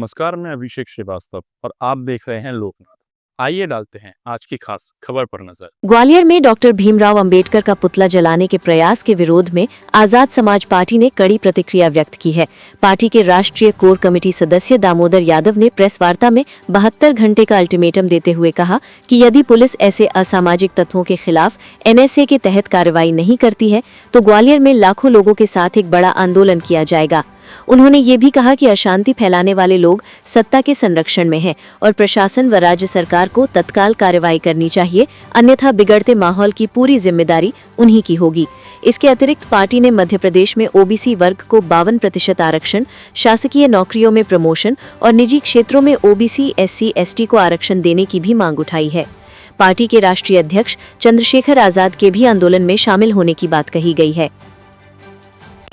नमस्कार, मैं अभिषेक श्रीवास्तव और आप देख रहे हैं लोकनाथ। आइए डालते हैं आज की खास खबर पर नजर। ग्वालियर में डॉक्टर भीमराव अंबेडकर का पुतला जलाने के प्रयास के विरोध में आजाद समाज पार्टी ने कड़ी प्रतिक्रिया व्यक्त की है। पार्टी के राष्ट्रीय कोर कमेटी सदस्य दामोदर यादव ने प्रेस वार्ता में 72 घंटे का अल्टीमेटम देते हुए कहा कि यदि पुलिस ऐसे असामाजिक तत्वों के खिलाफ NSA के तहत कार्रवाई नहीं करती है तो ग्वालियर में लाखों लोगों के साथ एक बड़ा आंदोलन किया जाएगा। उन्होंने ये भी कहा कि अशांति फैलाने वाले लोग सत्ता के संरक्षण में हैं और प्रशासन व राज्य सरकार को तत्काल कार्रवाई करनी चाहिए, अन्यथा बिगड़ते माहौल की पूरी जिम्मेदारी उन्हीं की होगी। इसके अतिरिक्त पार्टी ने मध्य प्रदेश में OBC वर्ग को 52% आरक्षण, शासकीय नौकरियों में प्रमोशन और निजी क्षेत्रों में OBC SC ST को आरक्षण देने की भी मांग उठाई है। पार्टी के राष्ट्रीय अध्यक्ष चंद्रशेखर आजाद के भी आंदोलन में शामिल होने की बात कही गई है।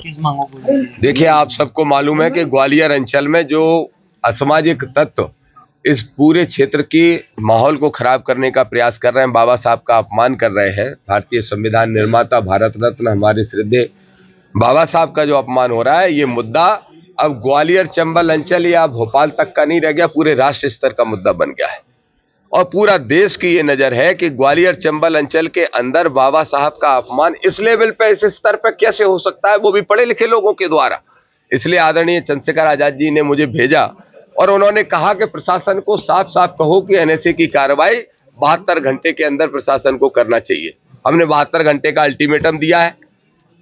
किस मांगों को? देखिए, आप सबको मालूम है कि ग्वालियर अंचल में जो असामाजिक तत्व इस पूरे क्षेत्र की माहौल को खराब करने का प्रयास कर रहे हैं, बाबा साहब का अपमान कर रहे हैं, भारतीय संविधान निर्माता, भारत रत्न हमारे श्रद्धेय बाबा साहब का जो अपमान हो रहा है, ये मुद्दा अब ग्वालियर चंबल अंचल या भोपाल तक का नहीं रह गया, पूरे राष्ट्र स्तर का मुद्दा बन गया है। और पूरा देश की ये नजर है कि ग्वालियर चंबल अंचल के अंदर बाबा साहब का अपमान इस लेवल पे, इस स्तर पे कैसे हो सकता है, वो भी पढ़े लिखे लोगों के द्वारा। इसलिए आदरणीय चंद्रशेखर आजाद जी ने मुझे भेजा और उन्होंने कहा कि प्रशासन को साफ साफ कहो कि NSA की कार्रवाई 72 घंटे के अंदर प्रशासन को करना चाहिए। हमने 72 घंटे का अल्टीमेटम दिया है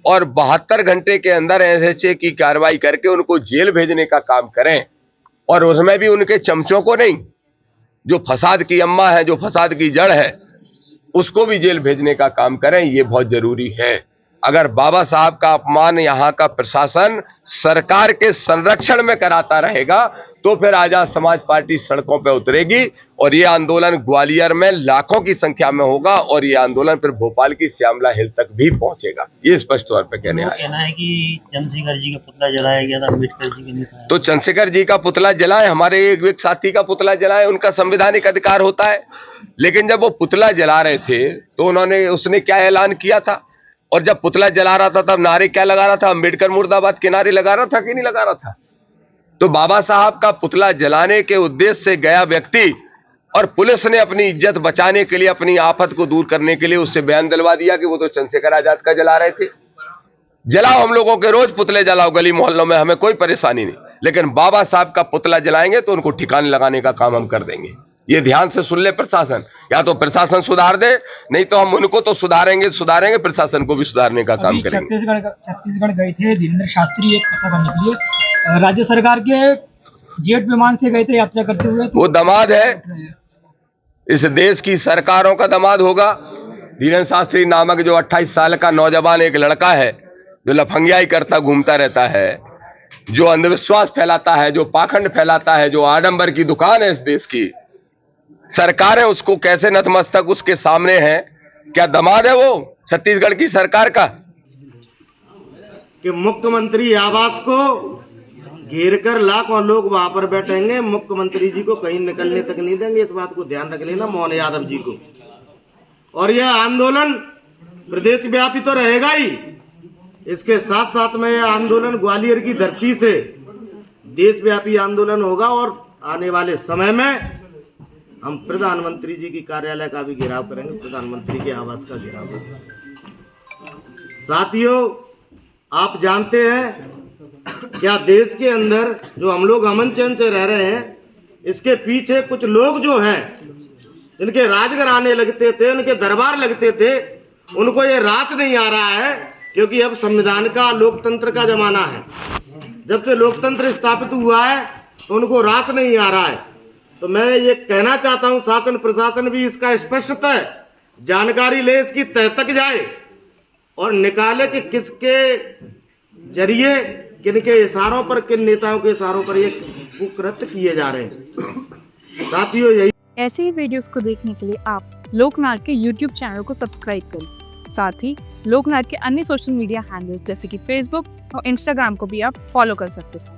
और 72 घंटे के अंदर NSA की कार्रवाई करके उनको जेल भेजने का काम करें, और उसमें भी उनके चमचों को नहीं, जो फसाद की अम्मा है, जो फसाद की जड़ है, उसको भी जेल भेजने का काम करें। ये बहुत जरूरी है। अगर बाबा साहब का अपमान यहाँ का प्रशासन सरकार के संरक्षण में कराता रहेगा तो फिर आजाद समाज पार्टी सड़कों पर उतरेगी और ये आंदोलन ग्वालियर में लाखों की संख्या में होगा और ये आंदोलन फिर भोपाल की श्यामला हिल तक भी पहुंचेगा। ये स्पष्ट तौर पर कहना है कि चंद्रशेखर जी का पुतला जलाया गया था, अम्बेडकर जी के नहीं था। तो चंद्रशेखर जी का पुतला जलाए, हमारे एक साथी का पुतला जलाए, उनका संवैधानिक अधिकार होता है। लेकिन जब वो पुतला जला रहे थे तो उसने क्या ऐलान किया था, और जब पुतला जला रहा था तब नारे क्या लगा रहा था? अम्बेडकर मुर्दाबाद के नारे लगा रहा था कि नहीं लगा रहा था? तो बाबा साहब का पुतला जलाने के उद्देश्य से गया व्यक्ति और पुलिस ने अपनी इज्जत बचाने के लिए, अपनी आफत को दूर करने के लिए उससे बयान दिलवा दिया कि वो तो चंद्रशेखर आजाद का जला रहे थे। जलाओ, हम लोगों के रोज पुतले जलाओ गली मोहल्लों में, हमें कोई परेशानी नहीं, लेकिन बाबा साहब का पुतला जलाएंगे तो उनको ठिकाने लगाने का काम हम कर देंगे। ये ध्यान से सुन ले प्रशासन, या तो प्रशासन सुधार दे, नहीं तो हम उनको तो सुधारेंगे, प्रशासन को भी सुधारने का काम करेंगे। छत्तीसगढ़ गए थे धीरेन्द्र शास्त्री, एक पता करने के लिए राज्य सरकार के जेट विमान से गए थे यात्रा करते हुए। वो दामाद है, इस देश की सरकारों का दामाद होगा। धीरेन्द्र शास्त्री नामक जो 28 साल का नौजवान एक लड़का है, जो लफंगियाई करता घूमता रहता है, जो अंधविश्वास फैलाता है, जो पाखंड फैलाता है, जो आडंबर की दुकान है इस देश की, सरकार है उसको कैसे नतमस्तक उसके सामने है। क्या दामाद है वो छत्तीसगढ़ की सरकार का? कि मुख्यमंत्री आवास को घेर कर लाखों लोग वहां पर बैठेंगे, मुख्यमंत्री जी को कहीं निकलने तक नहीं देंगे। इस बात को ध्यान रख लेना मोहन यादव जी को। और यह आंदोलन प्रदेश व्यापी तो रहेगा ही, इसके साथ साथ में यह आंदोलन ग्वालियर की धरती से देशव्यापी आंदोलन होगा और आने वाले समय में हम प्रधानमंत्री जी की कार्यालय का भी घेराव करेंगे, प्रधानमंत्री के आवास का घेराव करेंगे। साथियों, आप जानते हैं क्या देश के अंदर जो हम लोग अमन चैन से रह रहे हैं, इसके पीछे कुछ लोग जो हैं, इनके राजघराने लगते थे, उनके दरबार लगते थे, उनको ये राज नहीं आ रहा है, क्योंकि अब संविधान का, लोकतंत्र का जमाना है। जब से लोकतंत्र स्थापित हुआ है तो उनको राज नहीं आ रहा है। तो मैं ये कहना चाहता हूं, शासन प्रशासन भी इसका स्पष्टतः जानकारी ले, इसकी तह तक जाए और निकाले कि किसके जरिए, किन के इशारों पर, किन नेताओं के इशारों पर ये कुकृत्य किए जा रहे हैं। साथियों, यही ऐसे ही वीडियोस को देखने के लिए आप लोकनाथ के YouTube चैनल को सब्सक्राइब करें। साथ ही लोकनाथ के अन्य सोशल मीडिया हैंडल जैसे कि Facebook और Instagram को भी आप फॉलो कर सकते हैं।